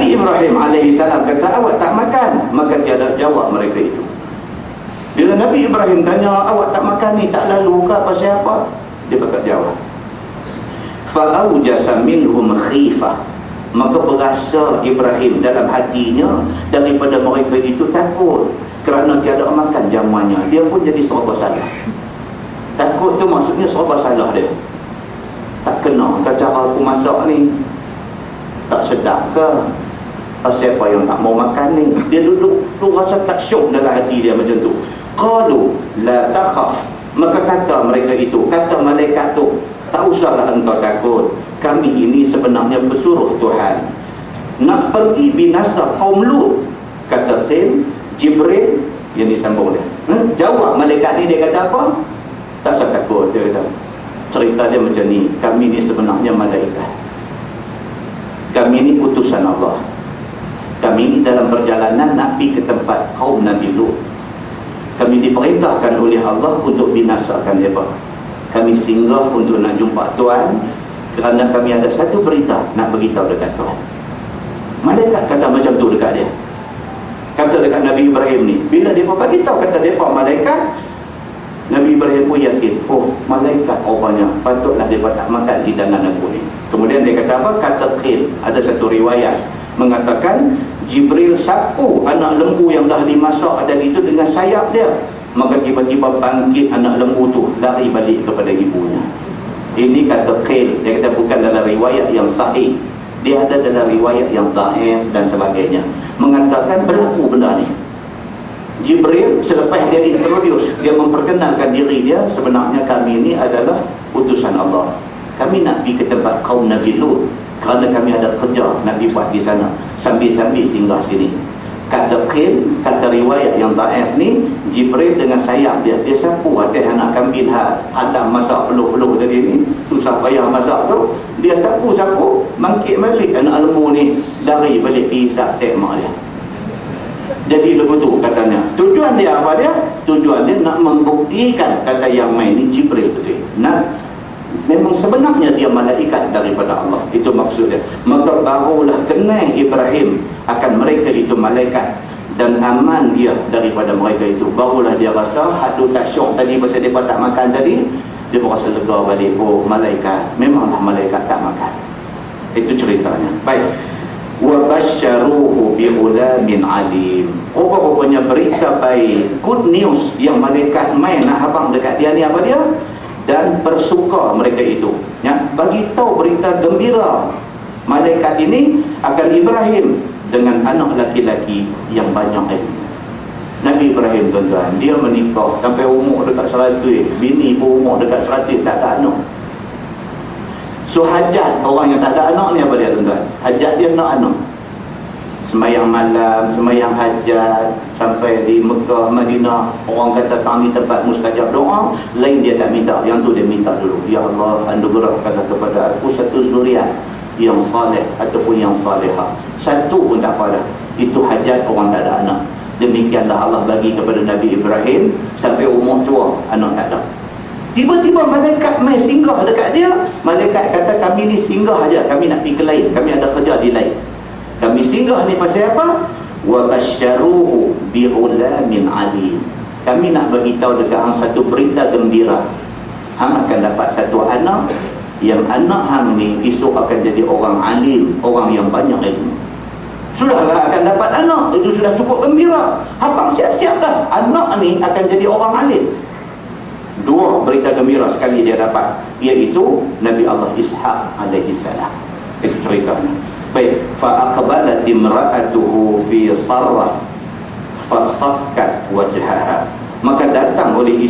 Nabi Ibrahim alaihi salam kata, awak tak makan. Maka tiada jawab mereka itu. Bila Nabi Ibrahim tanya, awak tak makan ni, tak lalu ke apa siapa? Dia tak jawab. Fa'awjasa minhum khifah. Maka berasa Ibrahim dalam hatinya daripada mereka itu takut, kerana tiada makan jamuannya. Dia pun jadi serba salah. Takut tu maksudnya serba salah dia. Tak kena ke cara aku masak ni, tak sedap ke, siapa yang tak mau makan ni. Dia duduk tu rasa tak syok dalam hati dia macam tu. Qalu la takhaf. Maka kata mereka itu, kata malaikat tu, tak usahlah engkau takut, kami ini sebenarnya pesuruh Tuhan nak pergi binasa kaum Lut. Kata Jibril, yang disambung dia, jawab malaikat ni, dia kata apa? Tak usah takut, dia kata. Cerita dia macam ni, kami ni sebenarnya malaikat, kami ni utusan Allah, kami ni dalam perjalanan nak pergi ke tempat kaum Nabi Lut. Kami diperintahkan oleh Allah untuk binasakan mereka. Kami singgah untuk nak jumpa Tuhan, kerana kami ada satu berita nak beritahu dekat Tuhan. Malaikat kata macam tu dekat dia. Kata dekat Nabi Ibrahim ni, bila dia bagi tahu kata dia malaikat, Nabi Ibrahim pun yakin, oh malaikat rupanya, patutlah dia tak makan hidangan aku ni. Kemudian dia kata apa? Kata Qil. Ada satu riwayat mengatakan Jibril sapu anak lembu yang dah dimasak tadi itu dengan sayap dia. Maka tiba-tiba bangkit anak lembu tu, lari balik kepada ibunya. Ini kata Qil. Dia kata bukan dalam riwayat yang sahih, dia ada dalam riwayat yang dhaif dan sebagainya, mengatakan berlaku benda ni. Jibril selepas dia introduce, dia memperkenalkan diri dia, sebenarnya kami ini adalah utusan Allah, kami nak pergi ke tempat kaum Nabi Lut, kerana kami ada kerja nak dibuat di sana, sambil-sambil singgah sini. Kata Qil, kata riwayat yang dhaif ni, Jibril dengan sayap dia, dia sapu atas anak kambing hadam masak peluh-peluh tadi ni, susah payah masak tu, dia sapu-sapu, bangkit balik anak lembu ni, lari balik hisap tek mak dia. Jadi begitu katanya. Tujuan dia apa dia? Tujuan dia nak membuktikan kata yang main ni Jibril betul. Memang sebenarnya dia malaikat daripada Allah. Itu maksud dia. Maka barulah kenal Ibrahim akan mereka itu malaikat, dan aman dia daripada mereka itu. Barulah dia rasa hadu tak syok tadi pasal dia tak makan tadi, dia berasa lega balik. Oh malaikat, memanglah malaikat tak makan. Itu ceritanya. Baik. Wa basyaruhu bi ghulamin alim. Rupanya berita baik, good news yang malaikat main nak habang dekat dia ni apa dia? Dan bersuka mereka itu, ya, bagi tahu berita gembira malaikat ini akan Ibrahim dengan anak laki-laki yang banyak ilmu. Nabi Ibrahim tuan-tuan, dia menikah sampai umur dekat 100, bini pun umur dekat 100 tak ada anak. So hajat orang yang tak ada anak ni apa dia tuan-tuan? Hajat dia nak anak. Semayang malam, semayang hajat sampai di Mekah, Madinah, orang kata kami tempat mustajab doa, lain dia tak minta, yang tu dia minta dulu. Ya Allah, anugerahkanlah kepada aku satu zuriat yang saleh ataupun yang salihah. Satu pun tak apa dah. Itu hajat orang tak ada anak. Demikianlah Allah bagi kepada Nabi Ibrahim sampai umur tua, anak tak ada. Tiba-tiba malaikat mai singgah dekat dia. Malaikat kata kami ni singgah aja, kami nak pergi ke lain, kami ada kerja di lain. Kami singgah ni pasal apa? Wa basyaruhu bi ghulamin alim. Kami nak bagi tahu dekat hang satu berita gembira. Hang akan dapat satu anak, yang anak hang ni esok akan jadi orang alim, orang yang banyak ilmu. Sudahlah akan dapat anak, itu sudah cukup gembira. Abang siap-siap dah, anak ni akan jadi orang alim. Dua berita gembira sekali dia dapat, iaitu Nabi Allah Ishaq alaihi salam. Itu ceritanya. Baik, fa aqbalat imra'atuhu fi sarrah fasakkat wajhaha. Maka datang oleh